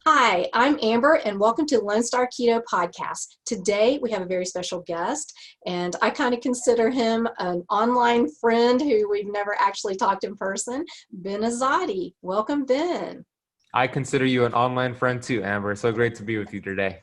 Hi, I'm Amber, and welcome to Lone Star Keto Podcast. Today, we have a very special guest, and I kind of consider him an online friend who we've never actually talked in person, Ben Azadi. Welcome, Ben. I consider you an online friend too, Amber. So great to be with you today.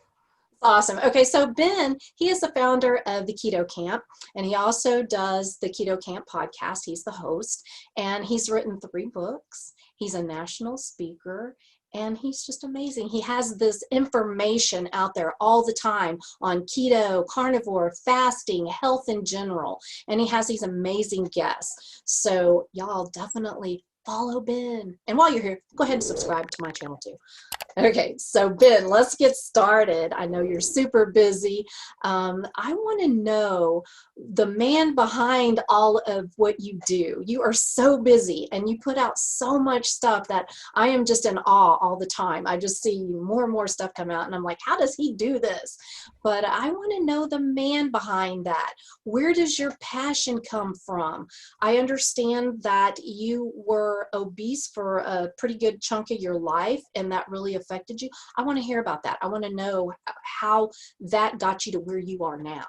Awesome. Okay, so Ben, he is the founder of the Keto Camp, and he also does the Keto Camp podcast. He's the host, and he's written 3 books. He's a national speaker, and he's just amazing. He has this information out there all the time on keto, carnivore, fasting, health in general, and he has these amazing guests. So y'all definitely follow Ben. And while you're here, go ahead and subscribe to my channel too. Okay, so Ben, let's get started. I know you're super busy. I want to know the man behind all of what you do. You are so busy and you put out so much stuff that I am just in awe all the time. I just see more and more stuff come out and I'm like, how does he do this? But I want to know the man behind that. Where does your passion come from? I understand that you were obese for a pretty good chunk of your life and that really affected you. I want to hear about that. I want to know how that got you to where you are now.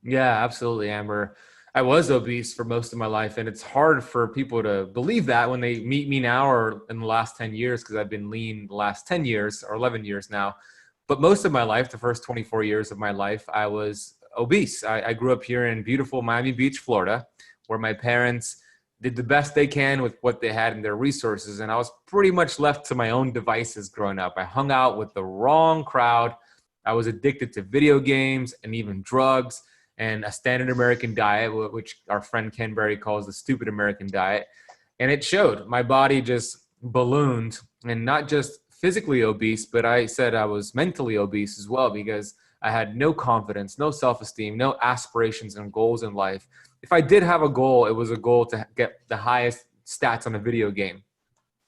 Yeah, absolutely, Amber. I was obese for most of my life, and it's hard for people to believe that when they meet me now or in the last 10 years, because I've been lean the last 10 years or 11 years now. But most of my life, the first 24 years of my life, I was obese. I grew up here in beautiful Miami Beach, Florida, where my parents did the best they can with what they had in their resources. And I was pretty much left to my own devices growing up. I hung out with the wrong crowd. I was addicted to video games and even drugs and a standard American diet, which our friend Ken Berry calls the stupid American diet. And it showed. My body just ballooned, and not just physically obese, but I said I was mentally obese as well, because I had no confidence, no self-esteem, no aspirations and goals in life. If I did have a goal, it was a goal to get the highest stats on a video game.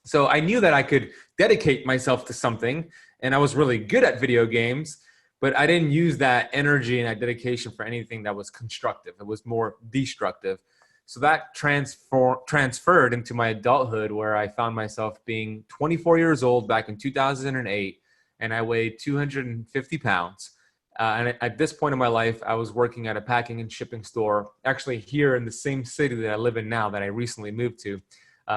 So I knew that I could dedicate myself to something, and I was really good at video games, but I didn't use that energy and that dedication for anything that was constructive. It was more destructive. So that transferred into my adulthood, where I found myself being 24 years old back in 2008, and I weighed 250 pounds. And at this point in my life, I was working at a packing and shipping store, actually here in the same city that I live in now, that I recently moved to,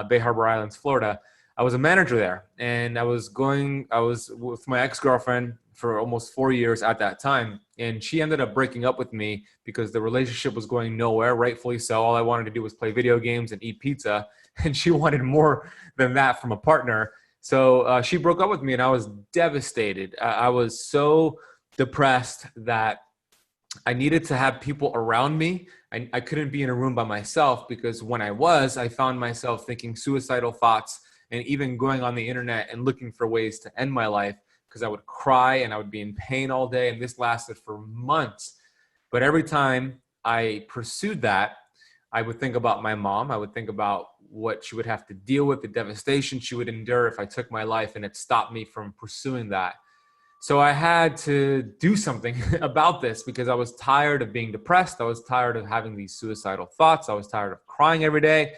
Bay Harbor Islands, Florida. I was a manager there, and I was with my ex-girlfriend for almost 4 years at that time. And she ended up breaking up with me because the relationship was going nowhere, rightfully so. All I wanted to do was play video games and eat pizza. And she wanted more than that from a partner. So she broke up with me, and I was devastated. I was so depressed that I needed to have people around me. I couldn't be in a room by myself, because when I found myself thinking suicidal thoughts and even going on the internet and looking for ways to end my life, because I would cry and I would be in pain all day. And this lasted for months. But every time I pursued that, I would think about my mom. I would think about what she would have to deal with, the devastation she would endure if I took my life, and it stopped me from pursuing that. So I had to do something about this, because I was tired of being depressed. I was tired of having these suicidal thoughts. I was tired of crying every day.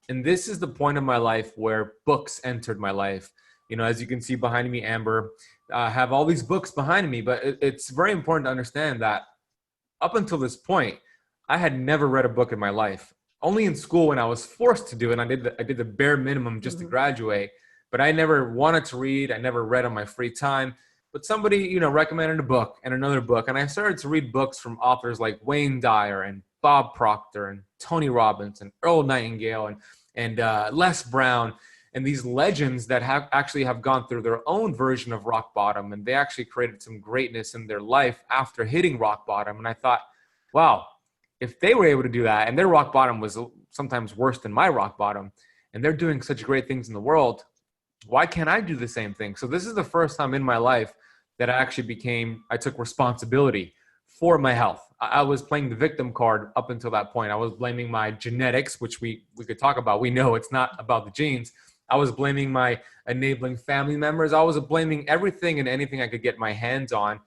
And this is the point of my life where books entered my life. You know, as you can see behind me, Amber, I have all these books behind me, but it's very important to understand that up until this point, I had never read a book in my life. Only in school, when I was forced to do it, I did the bare minimum just to graduate, but I never wanted to read. I never read on my free time. But somebody, recommended a book and another book. And I started to read books from authors like Wayne Dyer and Bob Proctor and Tony Robbins and Earl Nightingale and Les Brown, and these legends that have gone through their own version of rock bottom. And they actually created some greatness in their life after hitting rock bottom. And I thought, wow, if they were able to do that, and their rock bottom was sometimes worse than my rock bottom, and they're doing such great things in the world, why can't I do the same thing? So this is the first time in my life that I took responsibility for my health. I was playing the victim card up until that point. I was blaming my genetics, which we could talk about. We know it's not about the genes. I was blaming my enabling family members. I was blaming everything and anything I could get my hands on,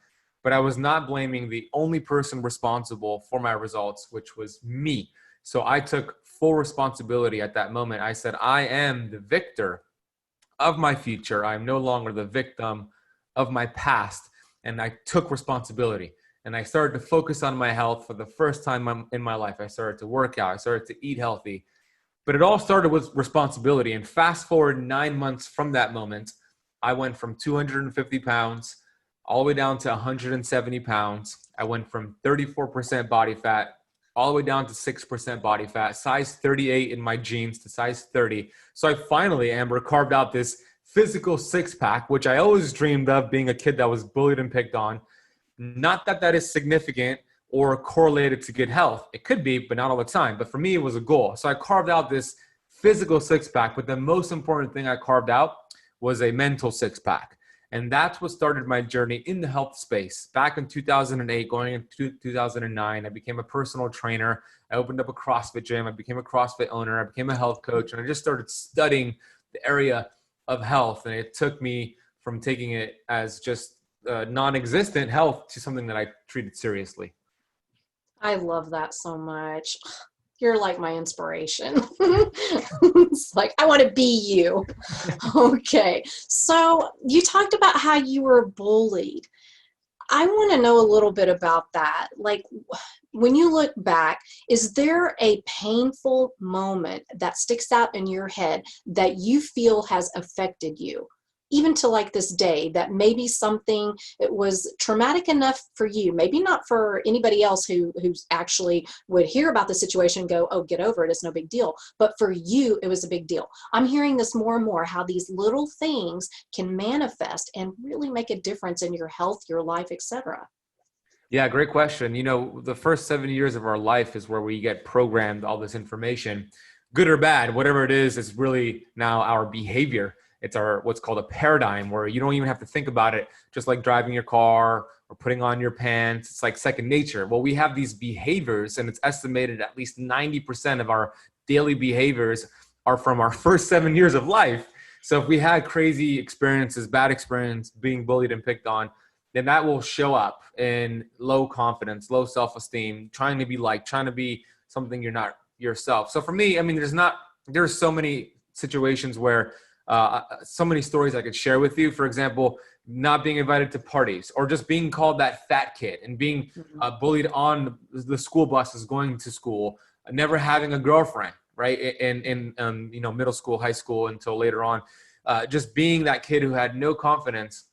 but I was not blaming the only person responsible for my results, which was me. So I took full responsibility at that moment. I said, I am the victor of my future. I'm no longer the victim of my past, and I took responsibility. And I started to focus on my health for the first time in my life. I started to work out. I started to eat healthy. But it all started with responsibility. And fast forward 9 months from that moment, I went from 250 pounds all the way down to 170 pounds. I went from 34% body fat all the way down to 6% body fat, size 38 in my jeans to size 30. So I finally, Amber, carved out this physical six-pack, which I always dreamed of, being a kid that was bullied and picked on. Not that that is significant or correlated to good health. It could be, but not all the time. But for me, it was a goal. So I carved out this physical six-pack, but the most important thing I carved out was a mental six-pack. And that's what started my journey in the health space. Back in 2008, going into 2009, I became a personal trainer. I opened up a CrossFit gym. I became a CrossFit owner. I became a health coach. And I just started studying the area of health. And it took me from taking it as just non-existent health to something that I treated seriously. I love that so much. You're like my inspiration. It's like, I want to be you. Okay. So you talked about how you were bullied. I want to know a little bit about that. Like, when you look back, is there a painful moment that sticks out in your head that you feel has affected you? Even to like this day, that maybe something, it was traumatic enough for you, maybe not for anybody else who actually would hear about the situation and go, oh, get over it, it's no big deal. But for you, it was a big deal. I'm hearing this more and more, how these little things can manifest and really make a difference in your health, your life, etc. Yeah, great question. You know, the first 7 years of our life is where we get programmed all this information, good or bad, whatever it is really now our behavior. It's our what's called a paradigm, where you don't even have to think about it, just like driving your car or putting on your pants. It's like second nature. Well, we have these behaviors, and it's estimated at least 90% of our daily behaviors are from our first 7 years of life. So if we had crazy experiences, bad experience, being bullied and picked on, then that will show up in low confidence, low self-esteem, trying to be liked, trying to be something you're not yourself. So for me, I mean, there's so many situations where so many stories I could share with you. For example, not being invited to parties, or just being called that fat kid, and being bullied on the school buses going to school, never having a girlfriend, right? In middle school, high school, until later on, just being that kid who had no confidence,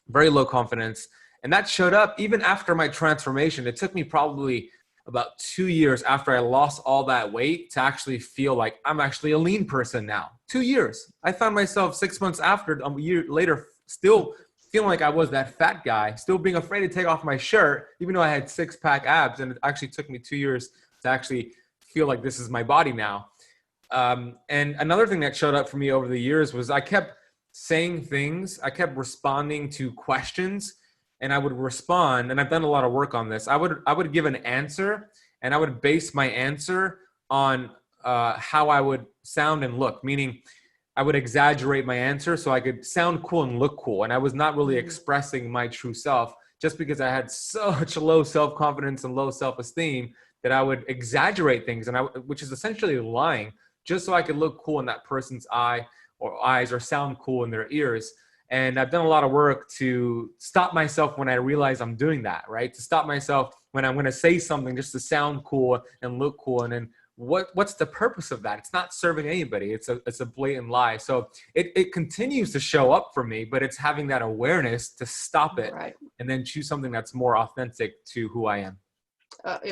very low confidence. And that showed up even after my transformation. It took me probably about 2 years after I lost all that weight to actually feel like I'm actually a lean person now. 2 years. I found myself 6 months after, a year later, still feeling like I was that fat guy, still being afraid to take off my shirt, even though I had six-pack abs. And it actually took me 2 years to actually feel like this is my body now. And another thing that showed up for me over the years was I kept saying things. I kept responding to questions. And I would respond, and I've done a lot of work on this. I would give an answer, and I would base my answer on how I would sound and look, meaning I would exaggerate my answer so I could sound cool and look cool. And I was not really expressing my true self, just because I had such low self-confidence and low self-esteem that I would exaggerate things, which is essentially lying, just so I could look cool in that person's eyes, or sound cool in their ears. And I've done a lot of work to stop myself when I realize I'm doing that, right? To stop myself when I'm going to say something just to sound cool and look cool. And then what's the purpose of that? It's not serving anybody. It's a blatant lie. So it continues to show up for me, but it's having that awareness to stop it, right, and then choose something that's more authentic to who I am.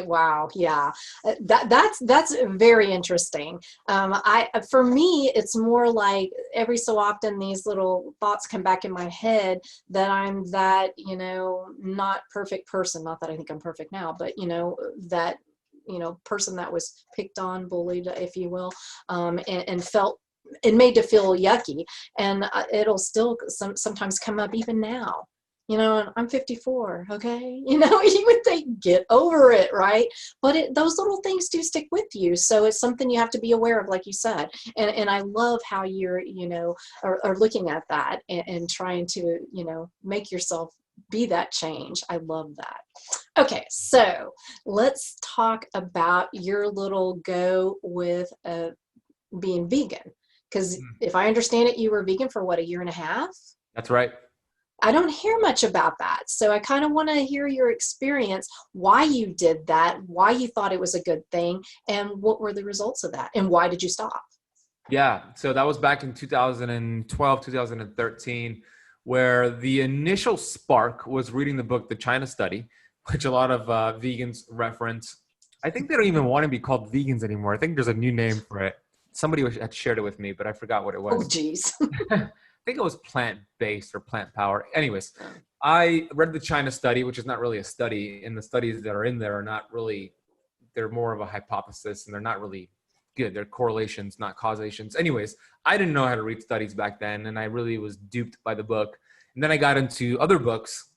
Wow. Yeah. That's very interesting. For me, it's more like every so often these little thoughts come back in my head that I'm that, not perfect person. Not that I think I'm perfect now, but that, person that was picked on, bullied, if you will, and felt and made to feel yucky. And it'll still sometimes come up even now. I'm 54, okay? You would think, get over it, right? But those little things do stick with you. So it's something you have to be aware of, like you said. And I love how you're, are looking at that and trying to, make yourself be that change. I love that. Okay, so let's talk about your little go with being vegan. Because if I understand it, you were vegan for what, a year and a half? That's right. I don't hear much about that. So I kind of want to hear your experience, why you did that, why you thought it was a good thing, and what were the results of that, and why did you stop? Yeah, so that was back in 2012, 2013, where the initial spark was reading the book, The China Study, which a lot of vegans reference. I think they don't even want to be called vegans anymore. I think there's a new name for it. Somebody had shared it with me, but I forgot what it Oh, was. geez. I think it was plant-based or plant power. Anyways, I read the China Study, which is not really a study, and the studies that are in there are not really, they're more of a hypothesis, and they're not really good. They're correlations, not causations. Anyways, I didn't know how to read studies back then, and I really was duped by the book. And then I got into other books.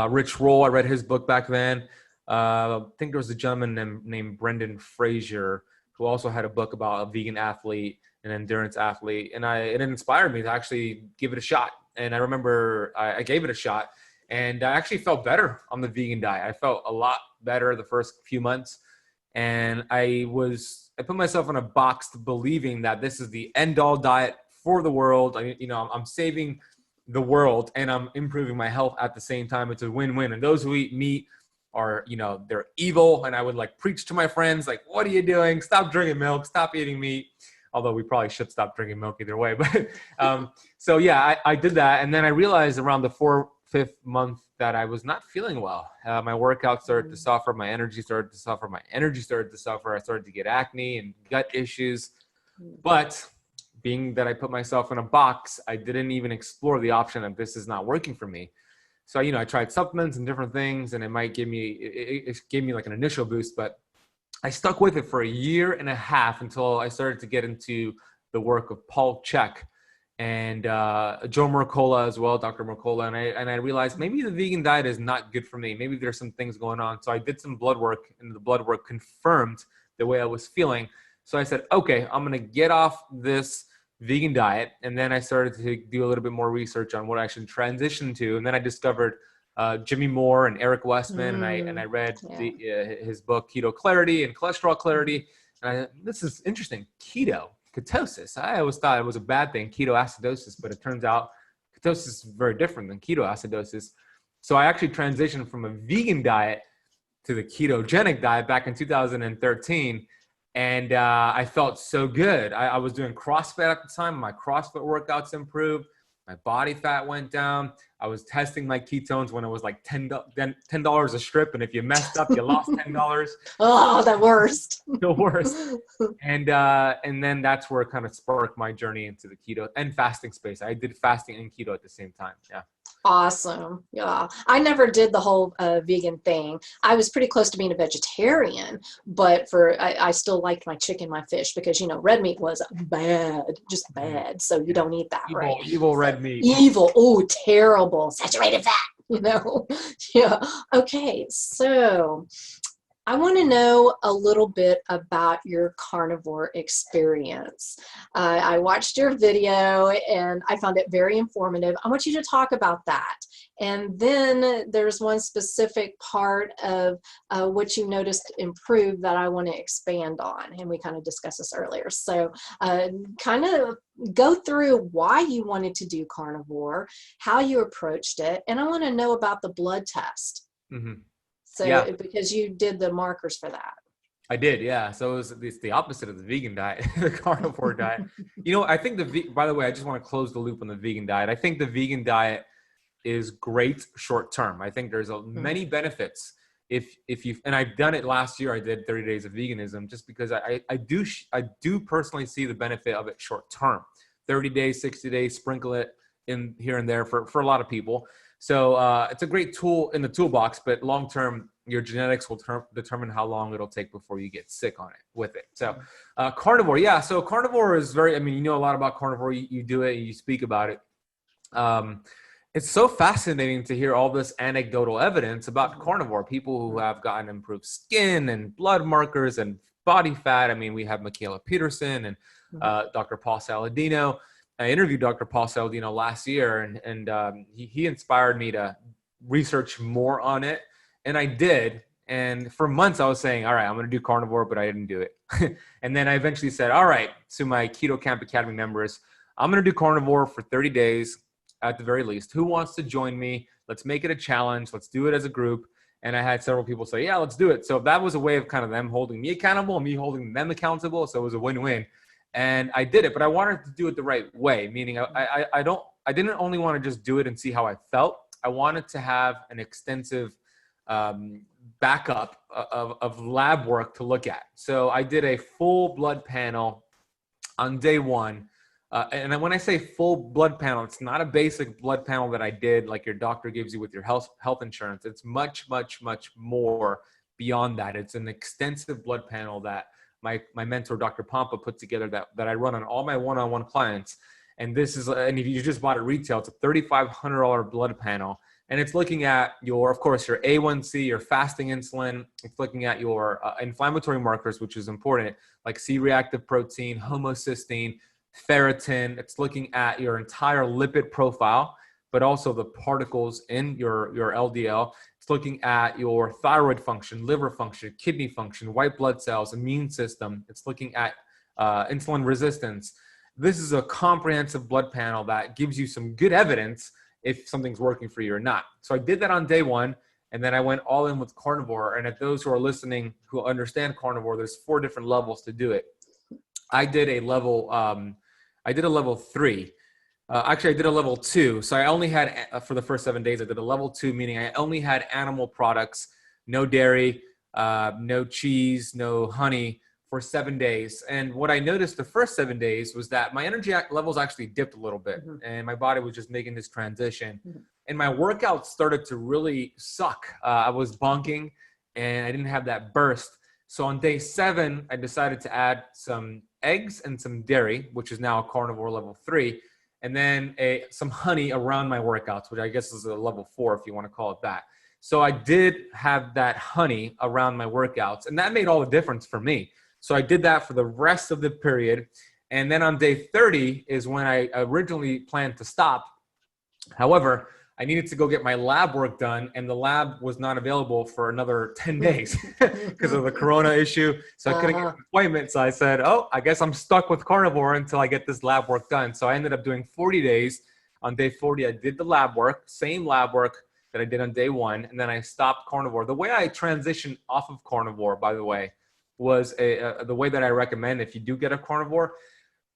Rich Roll, I read his book back then. I think there was a gentleman named Brendan Fraser who also had a book about a vegan athlete, an endurance athlete, and it inspired me to actually give it a shot. And I remember I gave it a shot, and I actually felt better on the vegan diet. I felt a lot better the first few months, and I put myself in a box believing that this is the end-all diet for the world. I'm saving the world and I'm improving my health at the same time. It's a win-win. And those who eat meat are, they're evil. And I would preach to my friends, what are you doing? Stop drinking milk, stop eating meat. Although we probably should stop drinking milk either way. But so yeah, I did that. And then I realized around the 4th-5th month that I was not feeling well. My workouts started to suffer. My energy started to suffer. I started to get acne and gut issues. But being that I put myself in a box, I didn't even explore the option that this is not working for me. So, I tried supplements and different things, and it gave me an initial boost, but I stuck with it for 1.5 years until I started to get into the work of Paul Chek and Joe Mercola as well, Dr. Mercola. And I realized maybe the vegan diet is not good for me. Maybe there's some things going on. So I did some blood work, and the blood work confirmed the way I was feeling. So I said, okay, I'm going to get off this vegan diet. And then I started to do a little bit more research on what I should transition to. And then I discovered Jimmy Moore and Eric Westman, and I read his book, Keto Clarity and Cholesterol Clarity. And this is interesting, ketosis. I always thought it was a bad thing, ketoacidosis, but it turns out ketosis is very different than ketoacidosis. So I actually transitioned from a vegan diet to the ketogenic diet back in 2013. And I felt so good. I was doing CrossFit at the time. My CrossFit workouts improved. My body fat went down. I was testing my ketones when it was like $10 a strip. And if you messed up, you lost $10. Oh, the worst. The worst. And then that's where it kind of sparked my journey into the keto and fasting space. I did fasting and keto at the same time. Yeah. Awesome. Yeah. I never did the whole vegan thing. I was pretty close to being a vegetarian, but I still liked my chicken, my fish, because, red meat was bad, just bad. So you don't eat that, evil, right? Evil red meat. Evil. Oh, terrible. Saturated fat, Yeah. Okay. So I want to know a little bit about your carnivore experience. I watched your video and I found it very informative. I want you to talk about that. And then there's one specific part of what you noticed improved that I want to expand on. And we kind of discussed this earlier. So kind of go through why you wanted to do carnivore, how you approached it. And I want to know about the blood test. Mm-hmm. So because you did the markers for that. I did, yeah. So it's the opposite of the vegan diet, the carnivore diet. I think by the way, I just want to close the loop on the vegan diet. I think the vegan diet is great short term. I think there's many benefits if you, and I've done it last year. I did 30 days of veganism just because I do personally see the benefit of it short term. 30 days, 60 days, sprinkle it in here and there for a lot of people. So it's a great tool in the toolbox, but long-term, your genetics will determine how long it'll take before you get sick with it. So carnivore, yeah. So carnivore is a lot about carnivore. You do it, you speak about it. It's so fascinating to hear all this anecdotal evidence about carnivore, people who have gotten improved skin and blood markers and body fat. We have Michaela Peterson and Dr. Paul Saladino. I interviewed Dr. Paul Saladino last year, and he inspired me to research more on it, and I did. And for months, I was saying, all right, I'm going to do carnivore, but I didn't do it. And then I eventually said, all right, to my Keto Camp Academy members, I'm going to do carnivore for 30 days. at the very least. Who wants to join me? Let's make it a challenge. Let's do it as a group. And I had several people say, yeah, let's do it. So that was a way of kind of them holding me accountable and me holding them accountable. So it was a win-win. And I did it, but I wanted to do it the right way, meaning I didn't only want to just do it and see how I felt. I wanted to have an extensive backup of lab work to look at. So I did a full blood panel on day one. And when I say full blood panel, it's not a basic blood panel that I did like your doctor gives you with your health insurance. It's much, much, much more beyond that. It's an extensive blood panel that my mentor, Dr. Pompa, put together that I run on all my one-on-one clients. And this is, and if you just bought it retail, it's a $3,500 blood panel. And it's looking at your, of course, your A1C, your fasting insulin. It's looking at your inflammatory markers, which is important, like C-reactive protein, homocysteine, ferritin. It's looking at your entire lipid profile, but also the particles in your LDL. It's looking at your thyroid function, liver function, kidney function, white blood cells, immune system. It's looking at insulin resistance. This is a comprehensive blood panel that gives you some good evidence if something's working for you or not. So I did that on day one, and then I went all in with carnivore. And at those who are listening who understand carnivore, there's 4 different levels to do it. I did a level 3. Actually, I did a level 2. So I only had, for the first 7 days, I did a level 2, meaning I only had animal products, no dairy, no cheese, no honey for 7 days. And what I noticed the first 7 days was that my energy levels actually dipped a little bit, and my body was just making this transition. And my workouts started to really suck. I was bonking and I didn't have that burst. So on day 7, I decided to add some eggs and some dairy, which is now a carnivore level 3, and then some honey around my workouts, which I guess is a level 4 if you want to call it that. So I did have that honey around my workouts, and that made all the difference for me. So I did that for the rest of the period. And then on day 30 is when I originally planned to stop. However, I needed to go get my lab work done, and the lab was not available for another 10 days because of the corona issue. So I couldn't get an appointment. So I said, oh, I guess I'm stuck with carnivore until I get this lab work done. So I ended up doing 40 days. On day 40, I did the lab work, same lab work that I did on day 1. And then I stopped carnivore. The way I transitioned off of carnivore, by the way, was the way that I recommend if you do get a carnivore,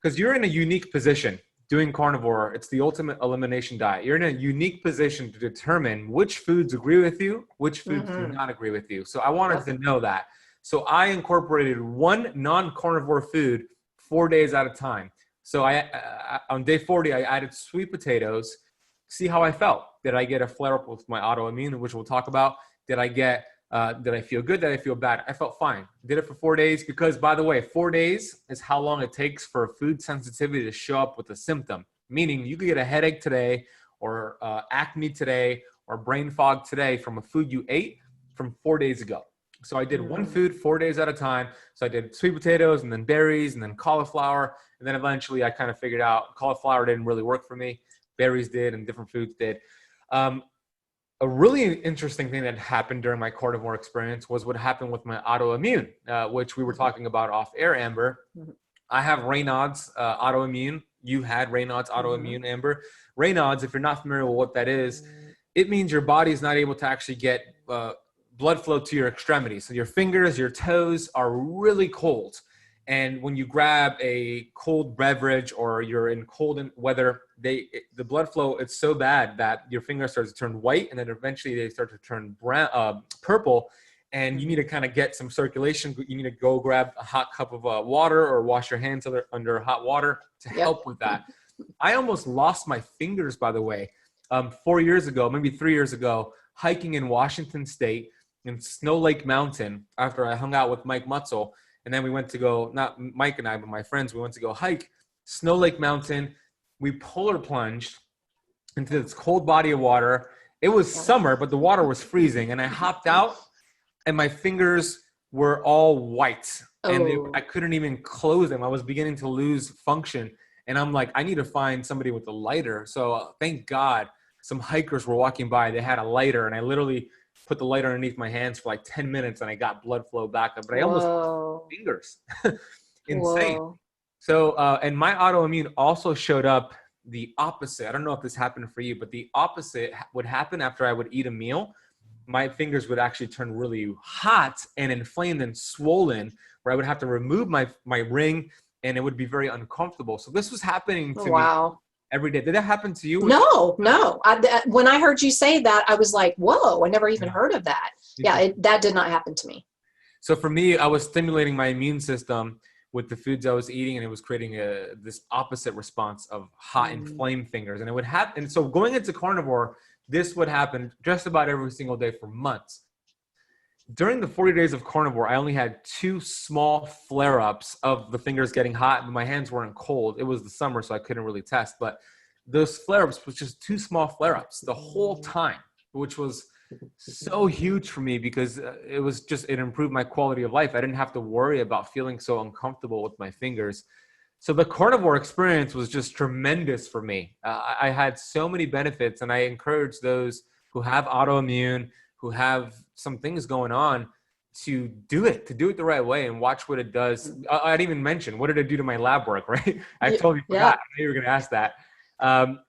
because you're in a unique position doing carnivore. It's the ultimate elimination diet. You're in a unique position to determine which foods agree with you, which foods do not agree with you. So I wanted to know that. So I incorporated one non-carnivore food 4 days at a time. So on day 40, I added sweet potatoes, see how I felt. Did I get a flare up with my autoimmune, which we'll talk about? Did I feel good? Did I feel bad? I felt fine. Did it for 4 days because, by the way, 4 days is how long it takes for food sensitivity to show up with a symptom. Meaning you could get a headache today or acne today or brain fog today from a food you ate from 4 days ago. So I did one food 4 days at a time. So I did sweet potatoes and then berries and then cauliflower. And then eventually I kind of figured out cauliflower didn't really work for me. Berries did and different foods did. A really interesting thing that happened during my carnivore experience was what happened with my autoimmune, which we were talking about off air, Amber. I have Raynaud's autoimmune. You had Raynaud's autoimmune, Amber. Raynaud's, if you're not familiar with what that is, it means your body is not able to actually get blood flow to your extremities. So your fingers, your toes are really cold. And when you grab a cold beverage or you're in cold weather, the blood flow, it's so bad that your fingers start to turn white, and then eventually they start to turn brown, purple, and you need to kind of get some circulation. You need to go grab a hot cup of water or wash your hands under hot water to help with that. I almost lost my fingers, by the way, 4 years ago, maybe 3 years ago, hiking in Washington State in Snow Lake Mountain after I hung out with Mike Mutzel. And then we went to go, not Mike and I, but my friends, we went to go hike Snow Lake Mountain. We polar plunged into this cold body of water. It was summer, but the water was freezing. And I hopped out and my fingers were all white. And I couldn't even close them. I was beginning to lose function. And I'm like, I need to find somebody with a lighter. So thank God some hikers were walking by. They had a lighter, and I literally put the lighter underneath my hands for like 10 minutes and I got blood flow back up, but I almost lost my fingers. Insane. So, and my autoimmune also showed up the opposite. I don't know if this happened for you, but the opposite would happen after I would eat a meal. My fingers would actually turn really hot and inflamed and swollen, where I would have to remove my ring, and it would be very uncomfortable. So this was happening to me Wow. every day. Did that happen to you? No. When I heard you say that, I was like, whoa, I never even heard of that. Yeah, that did not happen to me. So for me, I was stimulating my immune system with the foods I was eating, and it was creating this opposite response of hot inflamed fingers. And it would happen. And so going into carnivore, this would happen just about every single day for months. During the 40 days of carnivore, I only had 2 small flare-ups of the fingers getting hot, but my hands weren't cold. It was the summer, so I couldn't really test. But those flare-ups was just 2 small flare-ups the whole time, which was so huge for me because it improved my quality of life. I didn't have to worry about feeling so uncomfortable with my fingers. So the carnivore experience was just tremendous for me. I had so many benefits, and I encourage those who have autoimmune, who have some things going on, to do it the right way and watch what it does. I didn't even mention, what did it do to my lab work, right? I totally forgot. I knew you were going to ask that.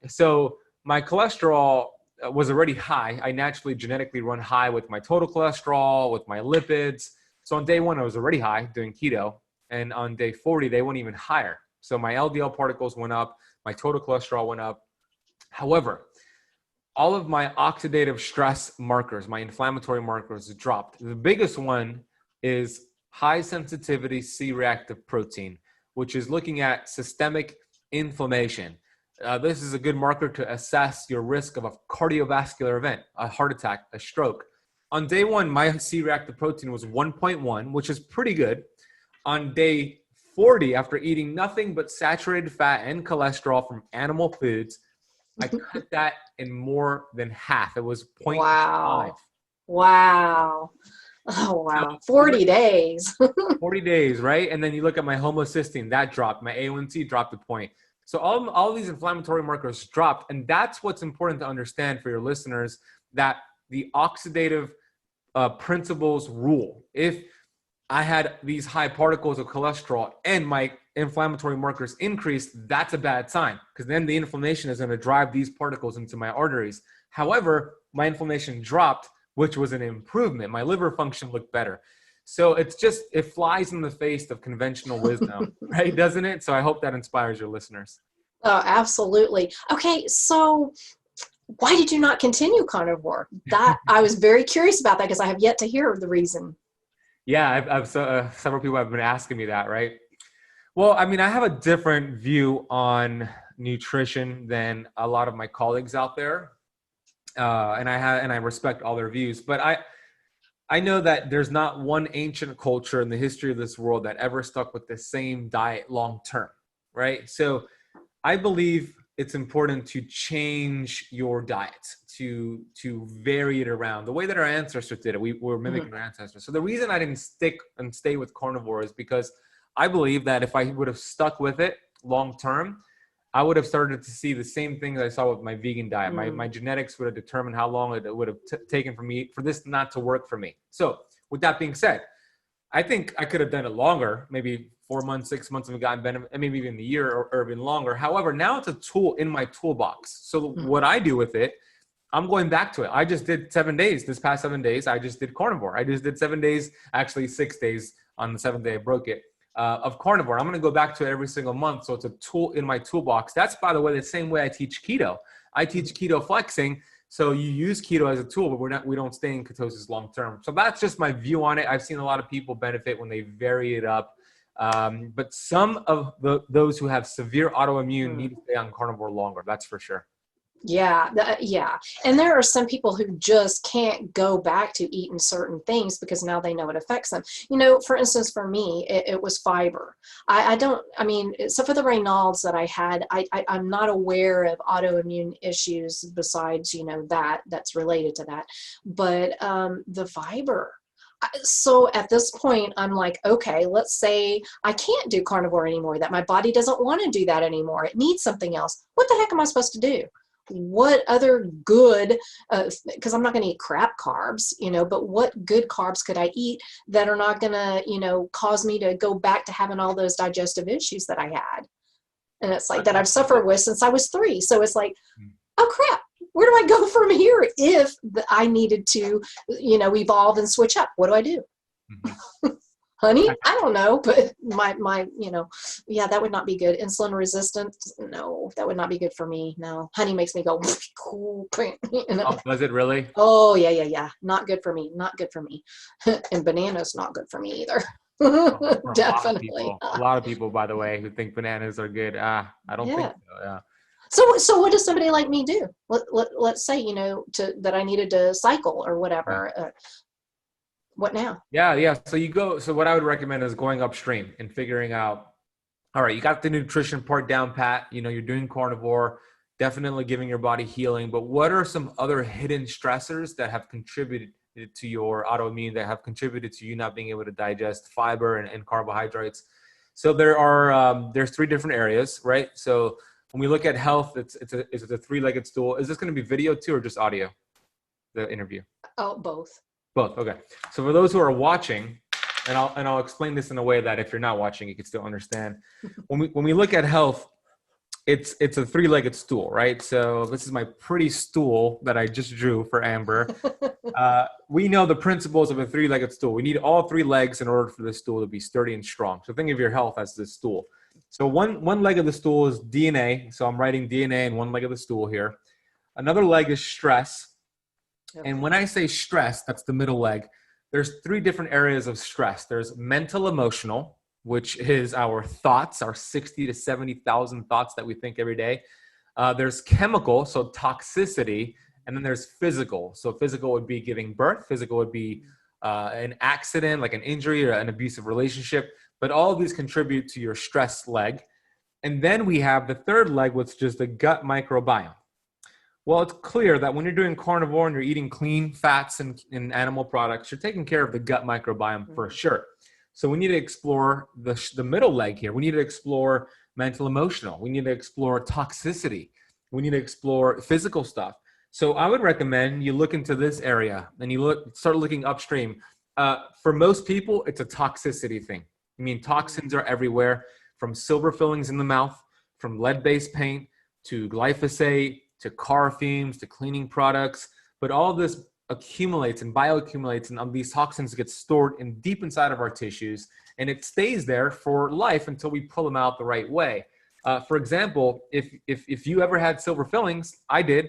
So my cholesterol was already high. I naturally genetically run high with my total cholesterol, with my lipids. So on day 1, I was already high doing keto. And on day 40, they went even higher. So my LDL particles went up, my total cholesterol went up. However, all of my oxidative stress markers, my inflammatory markers dropped. The biggest one is high sensitivity C-reactive protein, which is looking at systemic inflammation. This is a good marker to assess your risk of a cardiovascular event, a heart attack, a stroke. On day 1, my C-reactive protein was 1.1, which is pretty good. On day 40, after eating nothing but saturated fat and cholesterol from animal foods, I cut that in more than half. It was 0.5. Wow. Oh, wow. 40 days. 40 days, right? And then you look at my homocysteine, that dropped. My A1C dropped a point. So all these inflammatory markers dropped. And that's what's important to understand for your listeners, that the oxidative principles rule. If I had these high particles of cholesterol and my inflammatory markers increased, that's a bad sign, because then the inflammation is going to drive these particles into my arteries. However, my inflammation dropped, which was an improvement. My liver function looked better. So it flies in the face of conventional wisdom, right? Doesn't it? So I hope that inspires your listeners. Oh, absolutely. Okay. So why did you not continue carnivore? That I was very curious about that, because I have yet to hear the reason. Yeah, I've several people have been asking me that, right? Well, I mean, I have a different view on nutrition than a lot of my colleagues out there, and I respect all their views. But I know that there's not one ancient culture in the history of this world that ever stuck with the same diet long term, right? So I believe it's important to change your diet, to vary it around the way that our ancestors did it. We were mimicking our ancestors. So the reason I didn't stick and stay with carnivore is because I believe that if I would have stuck with it long term, I would have started to see the same things I saw with my vegan diet. My genetics would have determined how long it would have taken for me for this not to work for me. So with that being said, I think I could have done it longer, maybe 4 months, 6 months, and gotten benefit, and maybe even a year or even longer. However, now it's a tool in my toolbox. So what I do with it, I'm going back to it. I just did 7 days. This past 7 days, I just did carnivore. I just did 7 days, actually 6 days on the 7th day I broke it, of carnivore. I'm going to go back to it every single month. So it's a tool in my toolbox. That's, by the way, the same way I teach keto. I teach keto flexing. So you use keto as a tool, but we don't stay in ketosis long term. So that's just my view on it. I've seen a lot of people benefit when they vary it up. But some of those who have severe autoimmune need to stay on carnivore longer. That's for sure. Yeah. And there are some people who just can't go back to eating certain things because now they know it affects them. You know, for instance, for me, it was fiber. So for the Raynaud'S that I had, I'm not aware of autoimmune issues besides, that's related to that. But the fiber. So at this point, I'm like, okay, let's say I can't do carnivore anymore, that my body doesn't want to do that anymore. It needs something else. What the heck am I supposed to do? What other good, because I'm not going to eat crap carbs, but what good carbs could I eat that are not going to, cause me to go back to having all those digestive issues that I had? And it's like that I've suffered with since I was 3. So it's like, oh crap, where do I go from here if I needed to, evolve and switch up? What do I do? Mm-hmm. Honey, I don't know, but yeah, that would not be good. Insulin resistant, no, that would not be good for me. No, honey makes me go, cool. Oh, does it really? Oh, yeah. Not good for me. Not good for me. And bananas, not good for me either. For Definitely. a lot of people, by the way, who think bananas are good. I don't think so. Yeah. So what does somebody like me do? Let's say, that I needed to cycle or whatever. What now? Yeah. So what I would recommend is going upstream and figuring out, all right, you got the nutrition part down pat, you're doing carnivore, definitely giving your body healing, but what are some other hidden stressors that have contributed to your autoimmune, that have contributed to you not being able to digest fiber and carbohydrates? So there's 3 different areas, right? So when we look at health, it's a 3-legged stool. Is this going to be video too, or just audio, the interview? Oh, both. Both. Okay. So for those who are watching, and I'll explain this in a way that if you're not watching, you can still understand. When we look at health, it's a 3-legged stool, right? So this is my pretty stool that I just drew for Amber. We know the principles of a 3-legged stool. We need all 3 legs in order for the stool to be sturdy and strong. So think of your health as the stool. So one leg of the stool is DNA. So I'm writing DNA in one leg of the stool here. Another leg is stress. And when I say stress, that's the middle leg. There's 3 different areas of stress. There's mental emotional, which is our thoughts, our 60 to 70,000 thoughts that we think every day. There's chemical, so toxicity. And then there's physical. So physical would be giving birth. Physical would be an accident, like an injury or an abusive relationship. But all of these contribute to your stress leg. And then we have the 3rd leg, which is the gut microbiome. Well, it's clear that when you're doing carnivore and you're eating clean fats and animal products, you're taking care of the gut microbiome for sure. So we need to explore the middle leg here. We need to explore mental emotional. We need to explore toxicity. We need to explore physical stuff. So I would recommend you look into this area and start looking upstream. For most people, it's a toxicity thing. I mean, toxins are everywhere, from silver fillings in the mouth, from lead-based paint to glyphosate, to car fumes, to cleaning products, but all of this accumulates and bioaccumulates, and these toxins get stored deep inside of our tissues, and it stays there for life until we pull them out the right way. For example, if you ever had silver fillings, I did.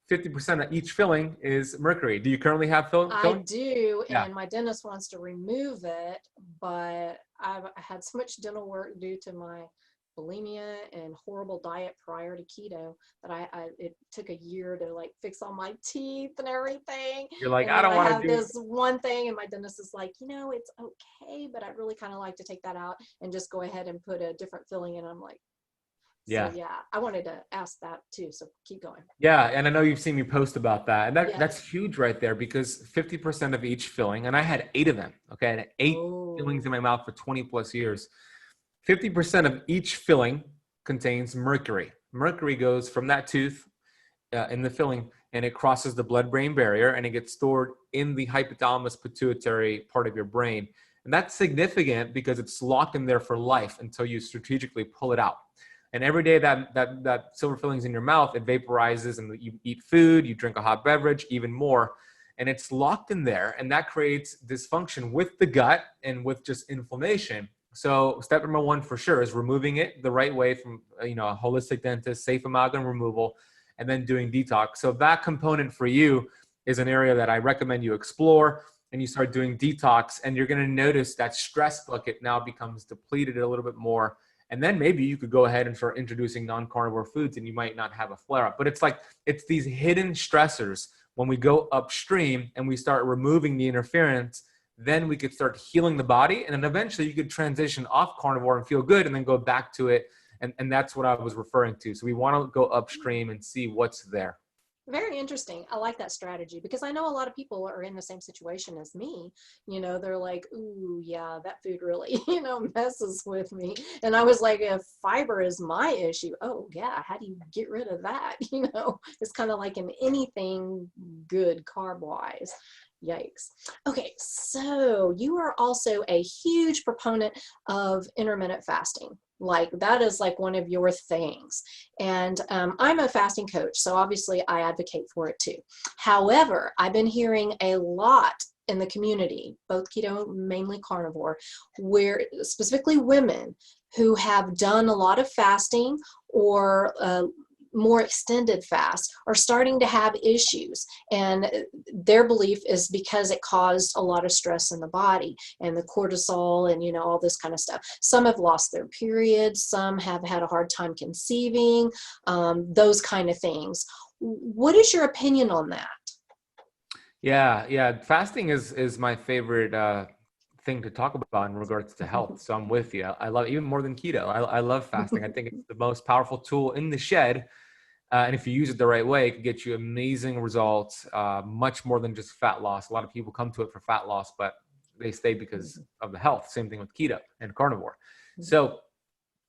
50% of each filling is mercury. Do you currently have filling? I do, Yeah. and my dentist wants to remove it, but I had so much dental work due to my bulimia and horrible diet prior to keto that it took a year to fix all my teeth and everything. You're like, and I don't want to do this one thing, and my dentist is like, it's okay, but I'd really kind of like to take that out and just go ahead and put a different filling in. I'm like, yeah. So yeah, I wanted to ask that too. So keep going. Yeah, and I know you've seen me post about that, and Yeah. that's huge right there, because 50% of each filling, and I had 8 of them. Okay, I had 8 fillings in my mouth for 20 plus years. 50% of each filling contains mercury. Mercury goes from that tooth in the filling, and it crosses the blood-brain barrier, and it gets stored in the hypothalamus pituitary part of your brain. And that's significant because it's locked in there for life until you strategically pull it out. And every day that silver filling's in your mouth, it vaporizes, and you eat food, you drink a hot beverage, even more, and it's locked in there, and that creates dysfunction with the gut and with just inflammation. So step number 1 for sure is removing it the right way from a holistic dentist, safe amalgam removal, and then doing detox. So that component for you is an area that I recommend you explore, and you start doing detox, and you're going to notice that stress bucket now becomes depleted a little bit more. And then maybe you could go ahead and start introducing non-carnivore foods, and you might not have a flare-up. But it's these hidden stressors. When we go upstream and we start removing the interference, then we could start healing the body, and then eventually you could transition off carnivore and feel good and then go back to it. And that's what I was referring to. So we want to go upstream and see what's there. Very interesting. I like that strategy, because I know a lot of people are in the same situation as me. They're like, ooh, yeah, that food really, messes with me. And I was like, if fiber is my issue, oh yeah, how do you get rid of that? It's kind of like in anything good carb-wise. Yikes. Okay, so you are also a huge proponent of intermittent fasting. Like that is like one of your things. And I'm a fasting coach, so obviously I advocate for it too. However, I've been hearing a lot in the community, both keto, mainly carnivore, where specifically women who have done a lot of fasting or more extended fast are starting to have issues, and their belief is because it caused a lot of stress in the body and the cortisol and, you know, all this kind of stuff. Some have lost their periods, some have had a hard time conceiving, those kind of things. What is your opinion on that? Yeah. Fasting is my favorite thing to talk about in regards to health. So I'm with you. I love it even more than keto. I love fasting. I think it's the most powerful tool in the shed. And if you use it the right way, it can get you amazing results, much more than just fat loss. A lot of people come to it for fat loss, but they stay because of the health. Same thing with keto and carnivore. So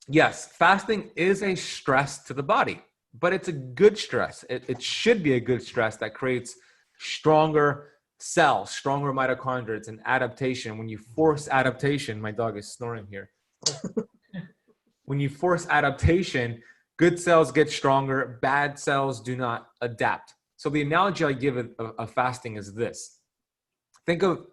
yes, fasting is a stress to the body, but it's a good stress. It should be a good stress that creates stronger cells, stronger mitochondria. It's an adaptation. When you force adaptation, my dog is snoring here. When you force adaptation, good cells get stronger, bad cells do not adapt. So the analogy I give of fasting is this. Think of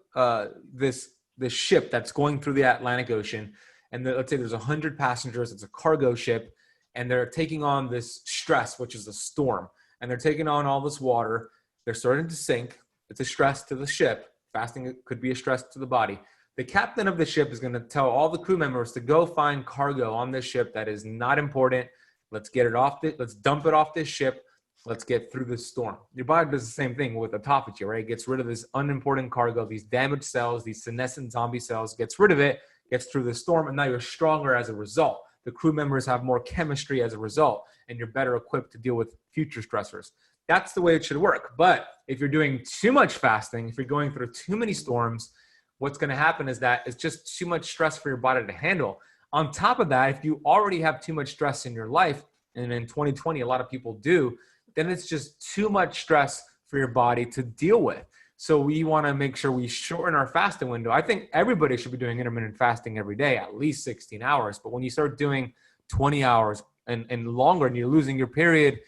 this ship that's going through the Atlantic Ocean, and let's say there's 100 passengers, it's a cargo ship, and they're taking on this stress, which is a storm, and they're taking on all this water. They're starting to sink. It's a stress to the ship. Fasting could be a stress to the body. The captain of the ship is going to tell all the crew members to go find cargo on this ship that is not important. Let's get it off. Let's dump it off this ship. Let's get through this storm. Your body does the same thing with autophagy, right? It gets rid of this unimportant cargo, these damaged cells, these senescent zombie cells, gets rid of it, gets through the storm, and now you're stronger as a result. The crew members have more chemistry as a result, and you're better equipped to deal with future stressors. That's the way it should work. But if you're doing too much fasting, if you're going through too many storms, what's going to happen is that it's just too much stress for your body to handle. On top of that, if you already have too much stress in your life, and in 2020, a lot of people do, then it's just too much stress for your body to deal with. So we want to make sure we shorten our fasting window. I think everybody should be doing intermittent fasting every day, at least 16 hours. But when you start doing 20 hours and longer and you're losing your period,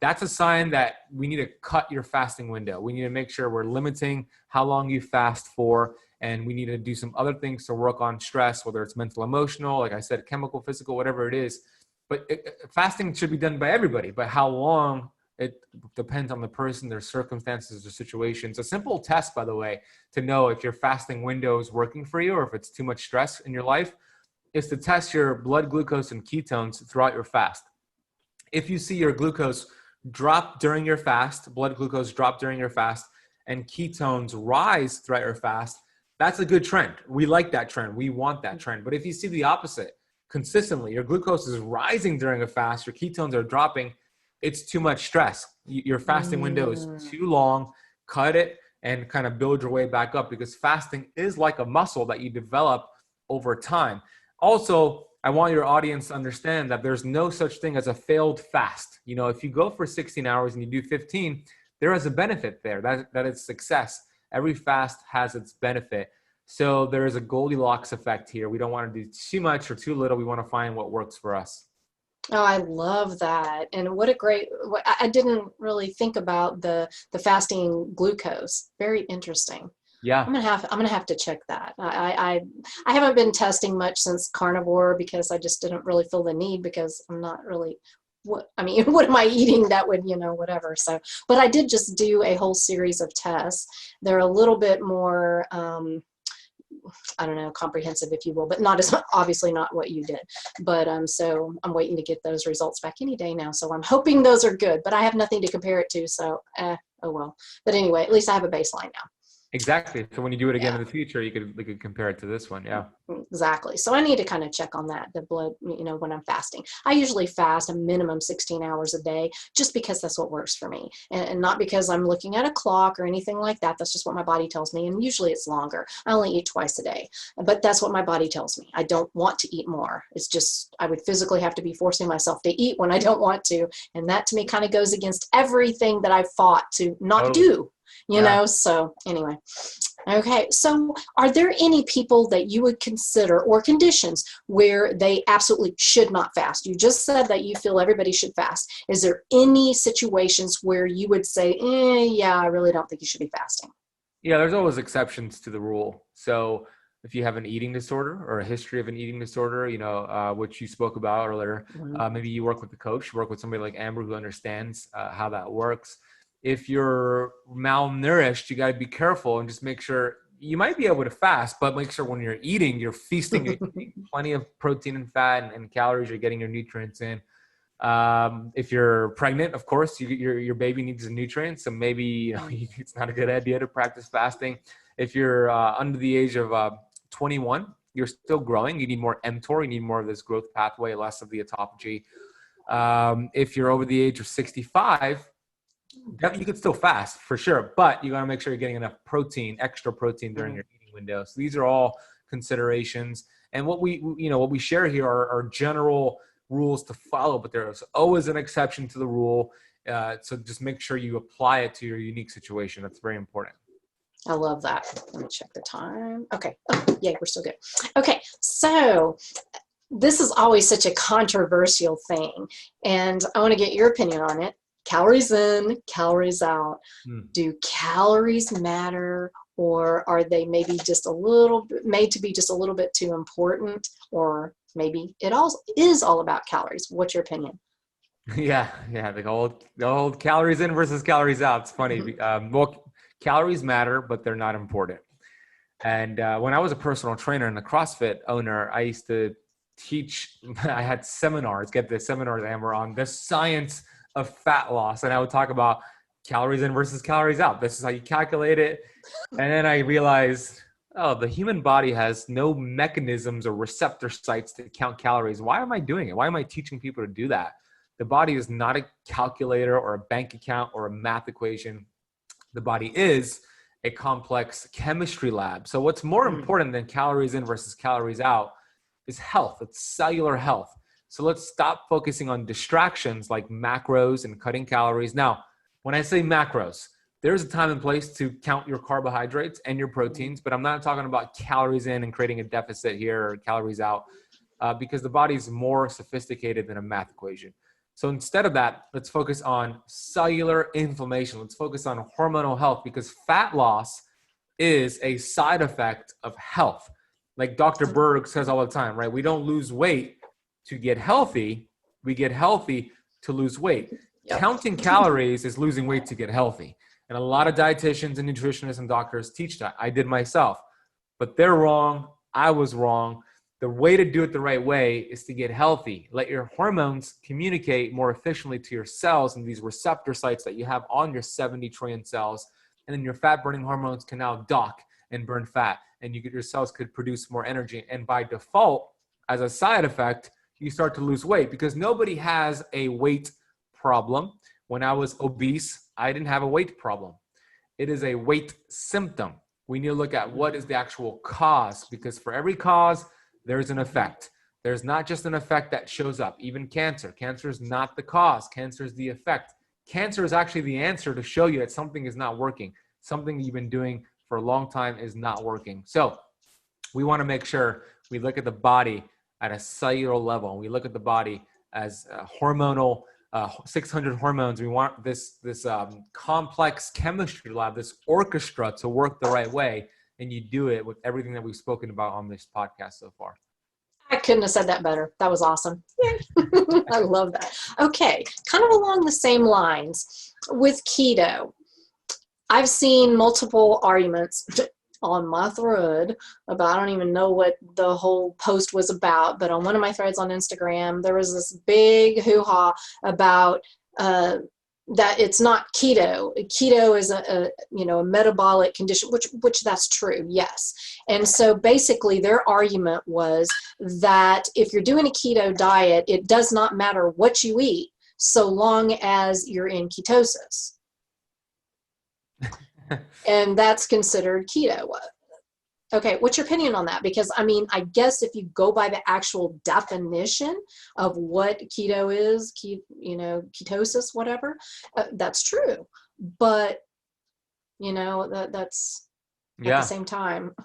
that's a sign that we need to cut your fasting window. We need to make sure we're limiting how long you fast for, and we need to do some other things to work on stress, whether it's mental, emotional, like I said, chemical, physical, whatever it is. But fasting should be done by everybody, but how long, it depends on the person, their circumstances, their situations. A simple test, by the way, to know if your fasting window is working for you or if it's too much stress in your life is to test your blood glucose and ketones throughout your fast. If you see your glucose drop during your fast, blood glucose drop during your fast, and ketones rise throughout your fast, that's a good trend. We like that trend. We want that trend. But if you see the opposite, consistently, your glucose is rising during a fast, your ketones are dropping, it's too much stress. Your fasting window is too long. Cut it and kind of build your way back up, because fasting is like a muscle that you develop over time. Also, I want your audience to understand that there's no such thing as a failed fast. You know, if you go for 16 hours and you do 15, there is a benefit there. That is success. Every fast has its benefit. So there is a Goldilocks effect here. We don't want to do too much or too little. We want to find what works for us. Oh, I love that. And what a great, I didn't really think about the fasting glucose. Very interesting. Yeah. I'm gonna have to check that. I haven't been testing much since carnivore because I just didn't really feel the need, because I'm not really, what am I eating that would, whatever. So, but I did just do a whole series of tests. They're a little bit more, I don't know, comprehensive, if you will, but not as obviously not what you did. But so I'm waiting to get those results back any day now. So I'm hoping those are good, but I have nothing to compare it to. So, oh well. But anyway, at least I have a baseline now. Exactly. So when you do it again in the future, you could compare it to this one. Yeah. Exactly. So I need to kind of check on that, the blood, when I'm fasting. I usually fast a minimum 16 hours a day, just because that's what works for me. And not because I'm looking at a clock or anything like that. That's just what my body tells me. And usually it's longer. I only eat twice a day, but that's what my body tells me. I don't want to eat more. It's just, I would physically have to be forcing myself to eat when I don't want to. And that to me kind of goes against everything that I've fought to not do. So anyway, Okay, so are there any people that you would consider, or conditions where they absolutely should not fast? You just said that you feel everybody should fast. Is there any situations where you would say, yeah, I really don't think you should be fasting? Yeah, there's always exceptions to the rule. So if you have an eating disorder or a history of an eating disorder, which you spoke about earlier, Mhm. maybe you work with a coach, work with somebody like Amber who understands how that works. If you're malnourished, you got to be careful and just make sure you might be able to fast, but make sure when you're eating, you're feasting, you're eating plenty of protein and fat and calories, you're getting your nutrients in. If you're pregnant, of course, your baby needs the nutrients, so maybe it's not a good idea to practice fasting. If you're under the age of 21, you're still growing. You need more mTOR. You need more of this growth pathway, less of the autophagy. If you're over the age of 65, you could still fast for sure, but you got to make sure you're getting enough protein, extra protein during your eating window. So these are all considerations. And what we share here are general rules to follow, but there's always an exception to the rule. So just make sure you apply it to your unique situation. That's very important. I love that. Let me check the time. Okay. Oh, yay, we're still good. Okay, so this is always such a controversial thing, and I want to get your opinion on it. Calories in, calories out. Do calories matter, or are they maybe just a little bit made to be just a little bit too important, or maybe it all is all about calories? What's your opinion? Yeah, the old calories in versus calories out. It's funny. Well, calories matter, but they're not important. And when I was a personal trainer and a CrossFit owner, I used to teach. I had seminars, get the seminars, Amber, on the science of fat loss, and I would talk about calories in versus calories out. This is how you calculate it. And then I realized, oh, the human body has no mechanisms or receptor sites to count calories. Why am I doing it? Why am I teaching people to do that? The body is not a calculator or a bank account or a math equation. The body is a complex chemistry lab. So what's more important than calories in versus calories out is health. It's cellular health. So let's stop focusing on distractions like macros and cutting calories. Now, when I say macros, there's a time and place to count your carbohydrates and your proteins, but I'm not talking about calories in and creating a deficit here or calories out because the body is more sophisticated than a math equation. So instead of that, let's focus on cellular inflammation. Let's focus on hormonal health because fat loss is a side effect of health. Like Dr. Berg says all the time, right? We don't lose weight to get healthy. We get healthy to lose weight. Yep. Counting calories is losing weight to get healthy. And a lot of dietitians and nutritionists and doctors teach that. I did myself, but they're wrong. I was wrong. The way to do it the right way is to get healthy. Let your hormones communicate more efficiently to your cells and these receptor sites that you have on your 70 trillion cells. And then your fat burning hormones can now dock and burn fat. And your cells could produce more energy. And by default, as a side effect, you start to lose weight because nobody has a weight problem. When I was obese, I didn't have a weight problem. It is a weight symptom. We need to look at what is the actual cause because for every cause, there's an effect. There's not just an effect that shows up. Even cancer. Cancer is not the cause. Cancer is the effect. Cancer is actually the answer to show you that something is not working. Something you've been doing for a long time is not working. So we want to make sure we look at the body at a cellular level. We look at the body as hormonal, 600 hormones. We want this complex chemistry lab, this orchestra to work the right way. And you do it with everything that we've spoken about on this podcast so far. I couldn't have said that better. That was awesome. I love that. Okay, kind of along the same lines with keto. I've seen multiple arguments on my thread about, I don't even know what the whole post was about, but on one of my threads on Instagram, there was this big hoo-ha about that it's not keto. Keto is a metabolic condition, which that's true, yes. And so basically their argument was that if you're doing a keto diet, it does not matter what you eat so long as you're in ketosis. And that's considered keto. Okay, what's your opinion on that? Because I mean, I guess if you go by the actual definition of what keto is, ketosis, whatever, that's true. But that's at the Yeah. same time.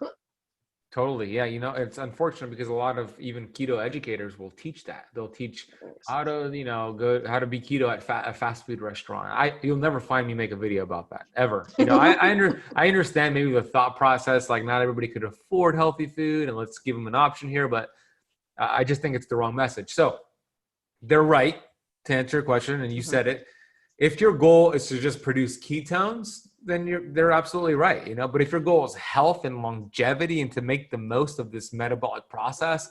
Totally. Yeah. You know, it's unfortunate because a lot of even keto educators will teach that. They'll teach how to, you know, how to be keto at a fast food restaurant. You'll never find me make a video about that ever. You know, I understand maybe the thought process, like not everybody could afford healthy food and let's give them an option here, but I just think it's the wrong message. So they're right to answer your question. And you said it. If your goal is to just produce ketones, then they're absolutely right, you know. But if your goal is health and longevity and to make the most of this metabolic process,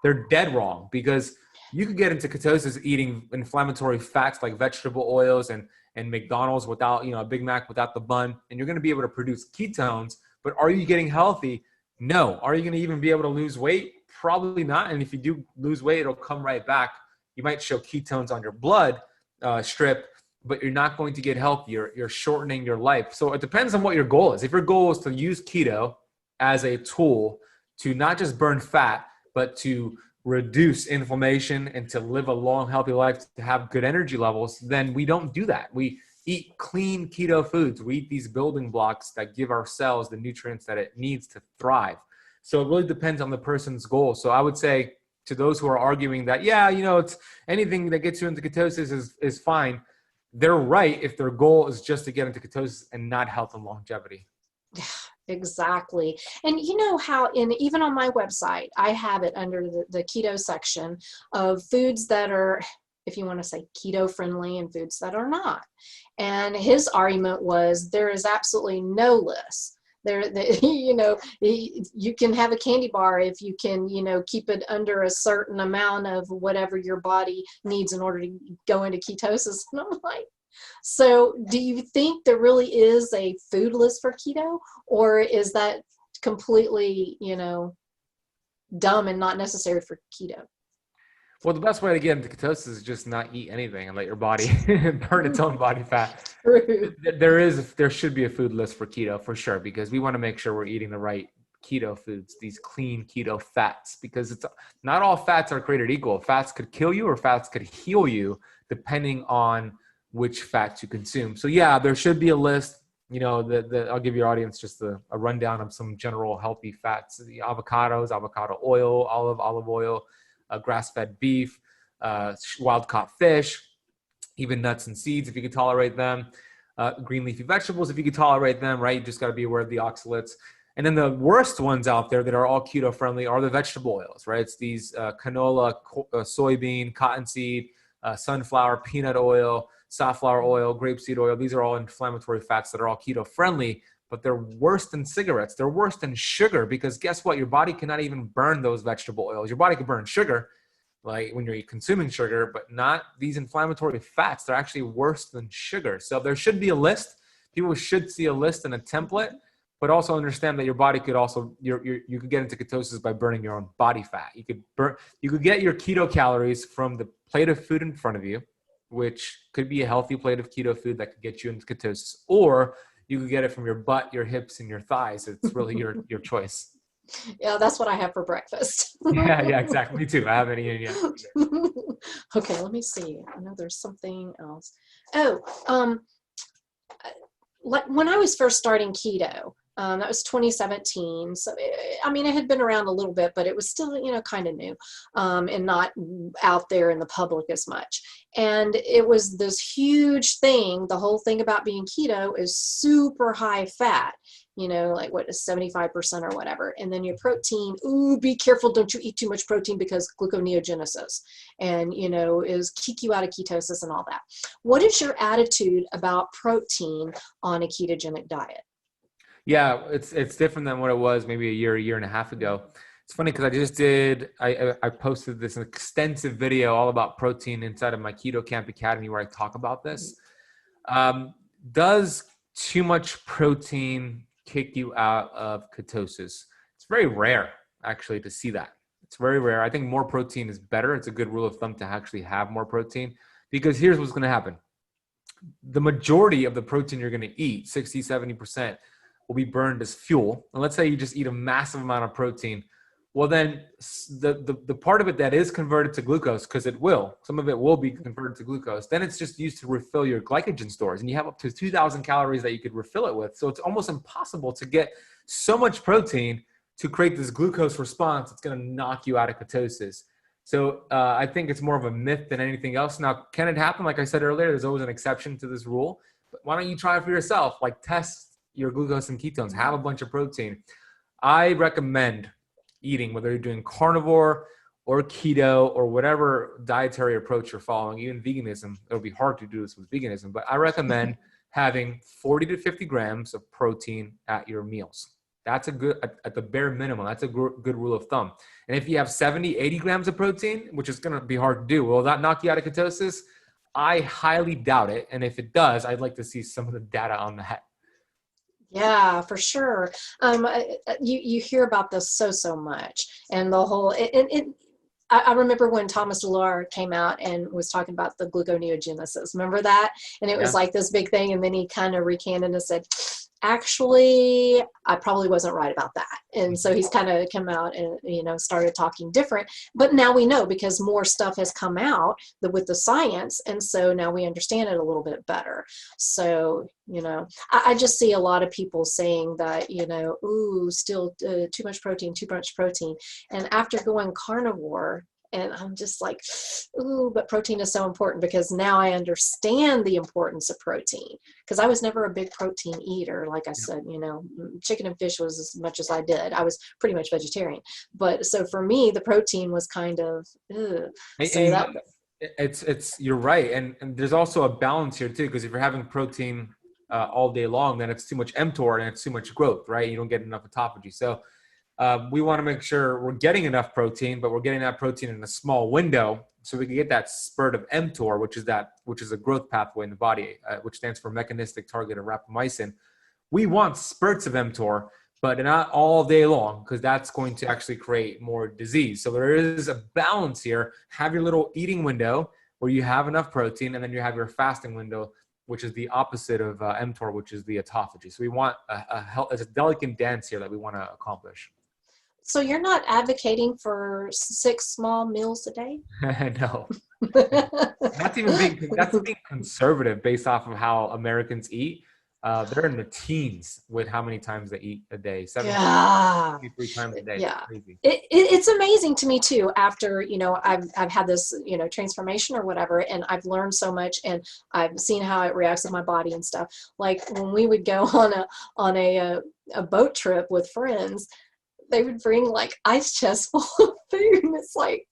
they're dead wrong, because you could get into ketosis eating inflammatory fats like vegetable oils and McDonald's without, you know, a Big Mac without the bun, and you're going to be able to produce ketones. But are you getting healthy? No. Are you going to even be able to lose weight? Probably not. And if you do lose weight, it'll come right back. You might show ketones on your blood strip, but you're not going to get healthier. You're shortening your life. So it depends on what your goal is. If your goal is to use keto as a tool to not just burn fat, but to reduce inflammation and to live a long, healthy life, to have good energy levels, then we don't do that. We eat clean keto foods. We eat these building blocks that give our cells the nutrients that it needs to thrive. So it really depends on the person's goal. So I would say to those who are arguing that, yeah, you know, it's anything that gets you into ketosis is fine. They're right if their goal is just to get into ketosis and not health and longevity. Exactly. And you know how even on my website, I have it under the keto section of foods that are, if you want to say, keto friendly and foods that are not. And his argument was there is absolutely no list. You know, you can have a candy bar if you can, you know, keep it under a certain amount of whatever your body needs in order to go into ketosis. And I'm like, so do you think there really is a food list for keto, or is that completely, you know, dumb and not necessary for keto? Well, the best way to get into ketosis is just not eat anything and let your body burn its own body fat. True. There should be a food list for keto for sure, because we want to make sure we're eating the right keto foods, these clean keto fats, because it's not all fats are created equal. Fats could kill you or fats could heal you depending on which fats you consume. So yeah, there should be a list. You know, I'll give your audience just a rundown of some general healthy fats: the avocados, avocado oil, olive oil, grass-fed beef, wild-caught fish, even nuts and seeds if you can tolerate them, green leafy vegetables if you can tolerate them, right? You just got to be aware of the oxalates. And then the worst ones out there that are all keto-friendly are the vegetable oils, right? It's these canola, soybean, cottonseed, sunflower, peanut oil, safflower oil, grapeseed oil. These are all inflammatory fats that are all keto-friendly, but they're worse than cigarettes. They're worse than sugar, because guess what? Your body cannot even burn those vegetable oils. Your body can burn sugar, like when you're consuming sugar, but not these inflammatory fats. They're actually worse than sugar. So there should be a list. People should see a list and a template, but also understand that your body could also, you could get into ketosis by burning your own body fat. You could get your keto calories from the plate of food in front of you, which could be a healthy plate of keto food that could get you into ketosis, or you could get it from your butt, your hips, and your thighs. It's really your choice. Yeah, that's what I have for breakfast. Yeah, exactly. Me too. I haven't eaten yet. Okay, let me see. I know there's something else. Oh, like when I was first starting keto, that was 2017. So, I mean, it had been around a little bit, but it was still, you know, kind of new and not out there in the public as much. And it was this huge thing. The whole thing about being keto is super high fat, you know, like what is 75% or whatever. And then your protein, ooh, be careful. Don't you eat too much protein because gluconeogenesis and, you know, is kick you out of ketosis and all that. What is your attitude about protein on a ketogenic diet? Yeah, it's different than what it was maybe a year and a half ago. It's funny because I posted this extensive video all about protein inside of my Keto Camp Academy where I talk about this. Does too much protein kick you out of ketosis? It's very rare actually to see that. It's very rare. I think more protein is better. It's a good rule of thumb to actually have more protein, because here's what's going to happen. The majority of the protein you're going to eat, 60-70%, will be burned as fuel. And let's say you just eat a massive amount of protein. Well, then the part of it that is converted to glucose, because some of it will be converted to glucose, then it's just used to refill your glycogen stores. And you have up to 2,000 calories that you could refill it with. So it's almost impossible to get so much protein to create this glucose response. It's going to knock you out of ketosis. So I think it's more of a myth than anything else. Now, can it happen? Like I said earlier, there's always an exception to this rule. But why don't you try it for yourself? Like test your glucose and ketones, have a bunch of protein. I recommend eating, whether you're doing carnivore or keto or whatever dietary approach you're following, even veganism. It'll be hard to do this with veganism, but I recommend having 40 to 50 grams of protein at your meals. That's a good, at the bare minimum, that's a good rule of thumb. And if you have 70, 80 grams of protein, which is going to be hard to do, will that knock you out of ketosis? I highly doubt it. And if it does, I'd like to see some of the data on that. Yeah, for sure. You hear about this so much, and the whole I remember when Thomas Dillard came out and was talking about the gluconeogenesis. Remember that? And it was like this big thing, and then he kind of recanted and said, actually, I probably wasn't right about that. And so he's kind of come out and, started talking different. But now we know, because more stuff has come out with the science. And so now we understand it a little bit better. So, I just see a lot of people saying that, ooh, still too much protein. And after going carnivore, and I'm just like, ooh, but protein is so important, because now I understand the importance of protein, because I was never a big protein eater. Like I said, chicken and fish was as much as I did. I was pretty much vegetarian. But so for me, the protein was kind of, ugh. So that, you're right. And there's also a balance here too, because if you're having protein all day long, then it's too much mTOR and it's too much growth, right? You don't get enough autophagy. So we want to make sure we're getting enough protein, but we're getting that protein in a small window, so we can get that spurt of mTOR, which is a growth pathway in the body, which stands for mechanistic target of rapamycin. We want spurts of mTOR, but not all day long, because that's going to actually create more disease. So there is a balance here. Have your little eating window where you have enough protein, and then you have your fasting window, which is the opposite of mTOR, which is the autophagy. So we want it's a delicate dance here that we want to accomplish. So you're not advocating for 6 small meals a day? No. That's being conservative based off of how Americans eat. They're in the teens with how many times they eat a day. 3 times a day. Yeah. It's crazy. It's amazing to me too, after, I've had this, transformation or whatever, and I've learned so much, and I've seen how it reacts with my body and stuff. Like when we would go on a boat trip with friends, they would bring like ice chests full of food, and it's like,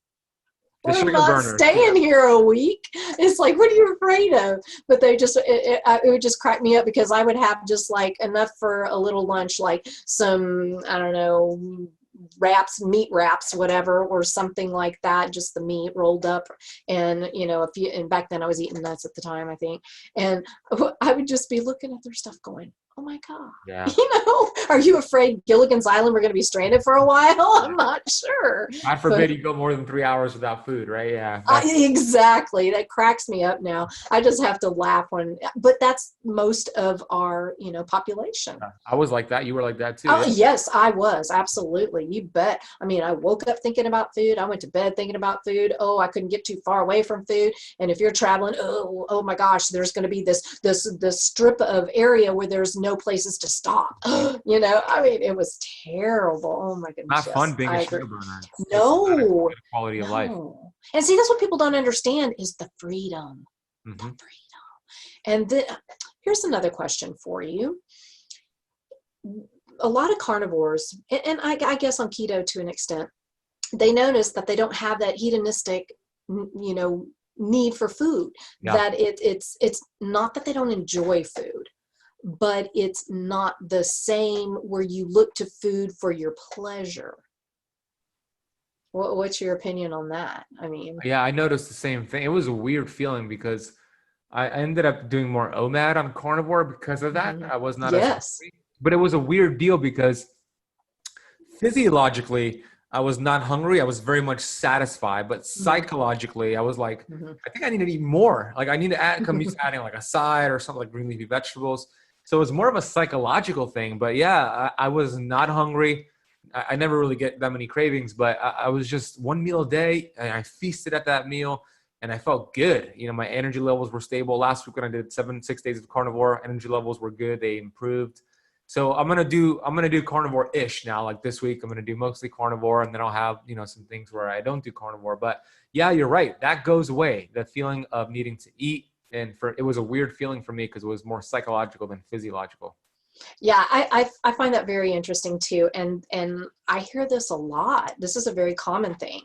we're not staying here a week. It's like, what are you afraid of? But they just, it would just crack me up, because I would have just like enough for a little lunch, like some, I don't know, meat wraps, whatever, or something like that, just the meat rolled up. And, and back then I was eating nuts at the time, I think. And I would just be looking at their stuff going, oh my God. Yeah. Are you afraid Gilligan's Island, we're going to be stranded for a while? I'm not sure. God forbid you go more than 3 hours without food, right? Yeah. Exactly. That cracks me up now. I just have to laugh but that's most of our, population. I was like that. You were like that too. Oh, yes, I was. Absolutely. You bet. I mean, I woke up thinking about food. I went to bed thinking about food. Oh, I couldn't get too far away from food. And if you're traveling, oh my gosh, there's going to be this strip of area where there's no places to stop. I mean, it was terrible. Oh my goodness. Not fun being a sugar burner. No. Quality of life. And see, that's what people don't understand, is the freedom. Mm-hmm. The freedom. And here's another question for you. A lot of carnivores, and I guess on keto to an extent, they notice that they don't have that hedonistic, need for food. Yeah. That it's not that they don't enjoy food, but it's not the same where you look to food for your pleasure. What's your opinion on that? I mean, yeah, I noticed the same thing. It was a weird feeling, because I ended up doing more OMAD on carnivore because of that. I was not as hungry. But it was a weird deal, because physiologically I was not hungry. I was very much satisfied, but psychologically I was like, I think I need to eat more. Like I need to come used to adding like a side or something like green leafy vegetables. So it was more of a psychological thing. But yeah, I was not hungry. I never really get that many cravings, but I was just one meal a day and I feasted at that meal and I felt good. You know, my energy levels were stable. Last week when I did 6 days of carnivore, energy levels were good. They improved. So I'm going to do carnivore-ish now. Like this week, I'm going to do mostly carnivore, and then I'll have, you know, some things where I don't do carnivore. But yeah, you're right. That goes away. The feeling of needing to eat. And it was a weird feeling for me because it was more psychological than physiological. Yeah, I find that very interesting too. And I hear this a lot. This is a very common thing.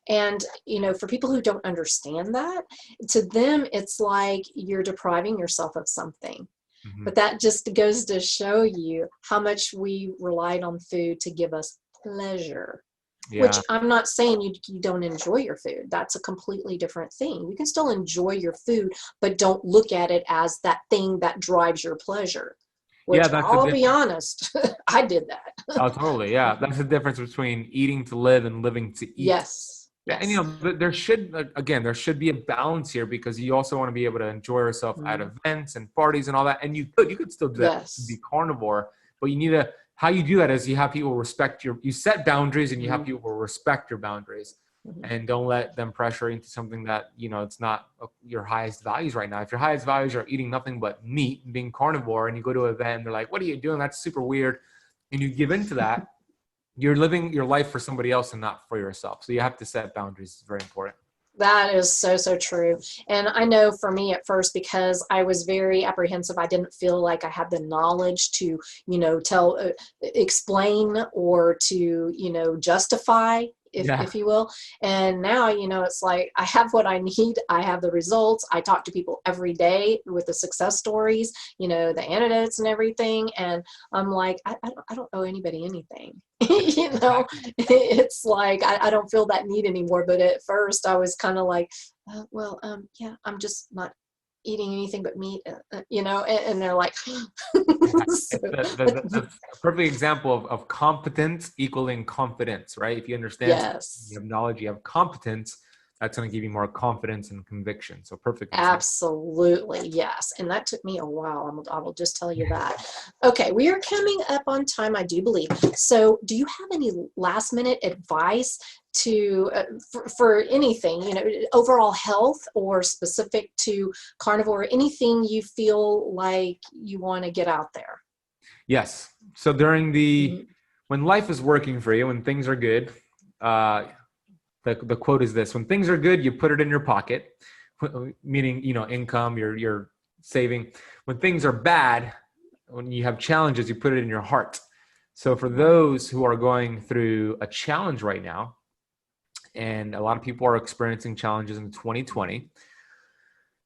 And, you know, for people who don't understand that, to them, it's like you're depriving yourself of something. Mm-hmm. But that just goes to show you how much we relied on food to give us pleasure. Yeah. Which I'm not saying you don't enjoy your food. That's a completely different thing. You can still enjoy your food, but don't look at it as that thing that drives your pleasure. Which, Yeah, that's I'll be honest, I did that. Oh, totally. Yeah. That's the difference between eating to live and living to eat. Yes. Yes. And, you know, there should be a balance here because you also want to be able to enjoy yourself at events and parties and all that. And you could still do that, be carnivore, but you need to, how you do that is you have people respect you set boundaries and you have people respect your boundaries and don't let them pressure into something that, you know, it's not your highest values right now. If your highest values are eating nothing but meat and being carnivore and you go to an event and they're like, what are you doing? That's super weird. And you give into that, you're living your life for somebody else and not for yourself. So you have to set boundaries. It's very important. That is so, so true. And I know for me at first, because I was very apprehensive, I didn't feel like I had the knowledge to, you know, explain or to, you know, justify, if you will. And now, you know, it's like I have what I need. I have the results. I talk to people every day with the success stories, you know, the antidotes and everything. And I'm like, I don't owe anybody anything. You know, it's like I don't feel that need anymore. But at first I was kind of like, yeah, I'm just not eating anything but meat, you know, and they're like, That's a perfect example of competence equaling confidence, right? If you understand, you have knowledge, you have competence, that's going to give you more confidence and conviction. So perfect example. Absolutely, yes. And that took me a while. I will just tell you that. Okay, we are coming up on time, I do believe. So do you have any last minute advice to for anything, you know, overall health or specific to carnivore, anything you feel like you want to get out there? Yes. So during when life is working for you, when things are good, the quote is this: when things are good, you put it in your pocket, meaning, you know, income, you're saving. When things are bad, when you have challenges, you put it in your heart. So for those who are going through a challenge right now, and a lot of people are experiencing challenges in 2020,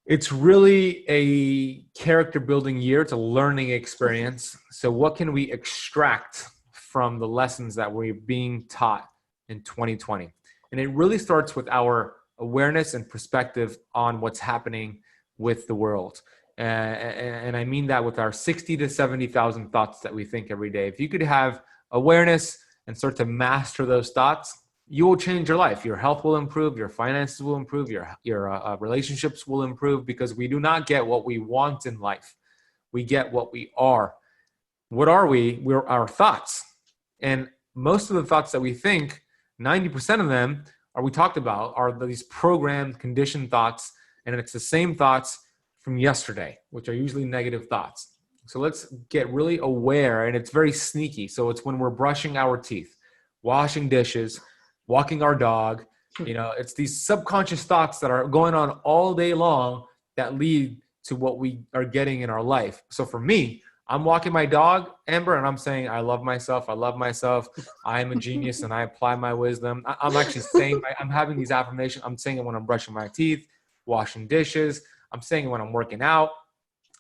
it's really a character building year. It's a learning experience. So what can we extract from the lessons that we're being taught in 2020? And it really starts with our awareness and perspective on what's happening with the world. And I mean that with our 60 to 70,000 thoughts that we think every day. If you could have awareness and start to master those thoughts, you will change your life. Your health will improve, your finances will improve, your relationships will improve, because we do not get what we want in life. We get what we are. What are we? We're our thoughts. And most of the thoughts that we think, 90% of them we talked about are these programmed, conditioned thoughts. And it's the same thoughts from yesterday, which are usually negative thoughts. So let's get really aware, and it's very sneaky. So it's when we're brushing our teeth, washing dishes, walking our dog, you know, it's these subconscious thoughts that are going on all day long that lead to what we are getting in our life. So for me, I'm walking my dog, Amber, and I'm saying, I love myself. I love myself. I am a genius and I apply my wisdom. I'm actually saying, I'm having these affirmations. I'm saying it when I'm brushing my teeth, washing dishes. I'm saying it when I'm working out.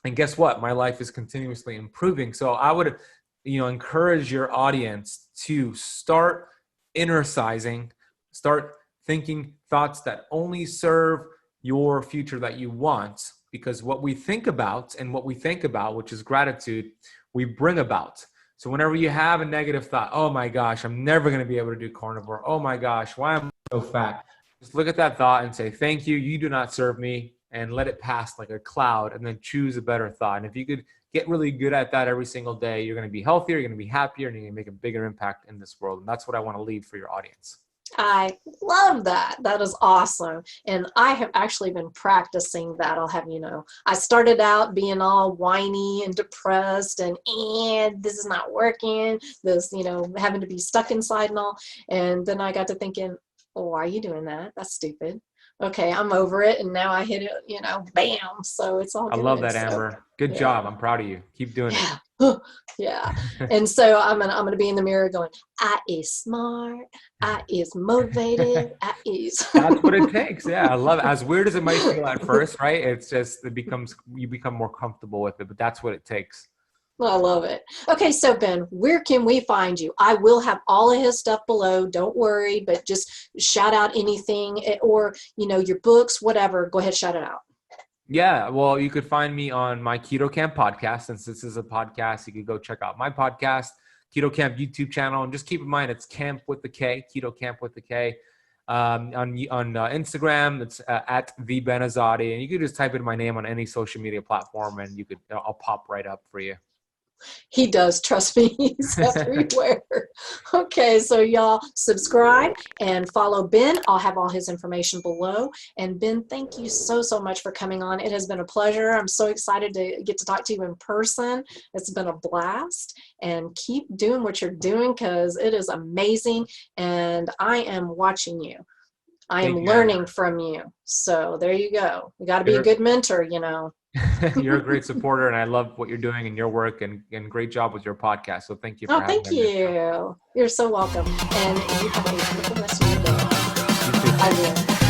And guess what? My life is continuously improving. So I would, you know, encourage your audience to start inner-sizing, start thinking thoughts that only serve your future that you want, because what we think about, which is gratitude, we bring about. So whenever you have a negative thought, oh my gosh, I'm never going to be able to do carnivore. Oh my gosh, why am I so fat? Just look at that thought and say, thank you. You do not serve me. and let it pass like a cloud, and then choose a better thought. And if you could get really good at that every single day, you're going to be healthier, you're going to be happier, and you're going to make a bigger impact in this world. And that's what I want to leave for your audience. I love that. That is awesome. And I have actually been practicing that. I'll have you know, I started out being all whiny and depressed and this is not working, this, you know, having to be stuck inside and all. And then I got to thinking, oh, why are you doing that? That's stupid. Okay, I'm over it. And now I hit it, you know, bam. So it's all good. I love that, Amber. Good job. I'm proud of you. Keep doing it. Yeah. And so I'm gonna be in the mirror going, I is smart, I is motivated, I is. That's what it takes. Yeah, I love it. As weird as it might feel at first, right? It's just, you become more comfortable with it, but that's what it takes. I love it. Okay, so Ben, where can we find you? I will have all of his stuff below. Don't worry, but just shout out anything, or, you know, your books, whatever. Go ahead, shout it out. Yeah, well, you could find me on my Keto Camp podcast. Since this is a podcast, you could go check out my podcast, Keto Camp YouTube channel. And just keep in mind, it's Camp with the K, Keto Camp with the K. On Instagram, it's at the Ben Azadi. And you could just type in my name on any social media platform, and I'll pop right up for you. He does, trust me, he's everywhere. Okay, so y'all subscribe and follow Ben. I'll have all his information below. And Ben, thank you so much for coming on. It has been a pleasure. I'm so excited to get to talk to you in person. It's been a blast. And keep doing what you're doing, because it is amazing. And I am watching you. I am learning from you. So there you go. You got to be a good mentor, you know. You're a great supporter, and I love what you're doing in your work, and great job with your podcast. So thank you for having me. Thank you. You're so welcome. And you have a wonderful rest of your day. You too. I will.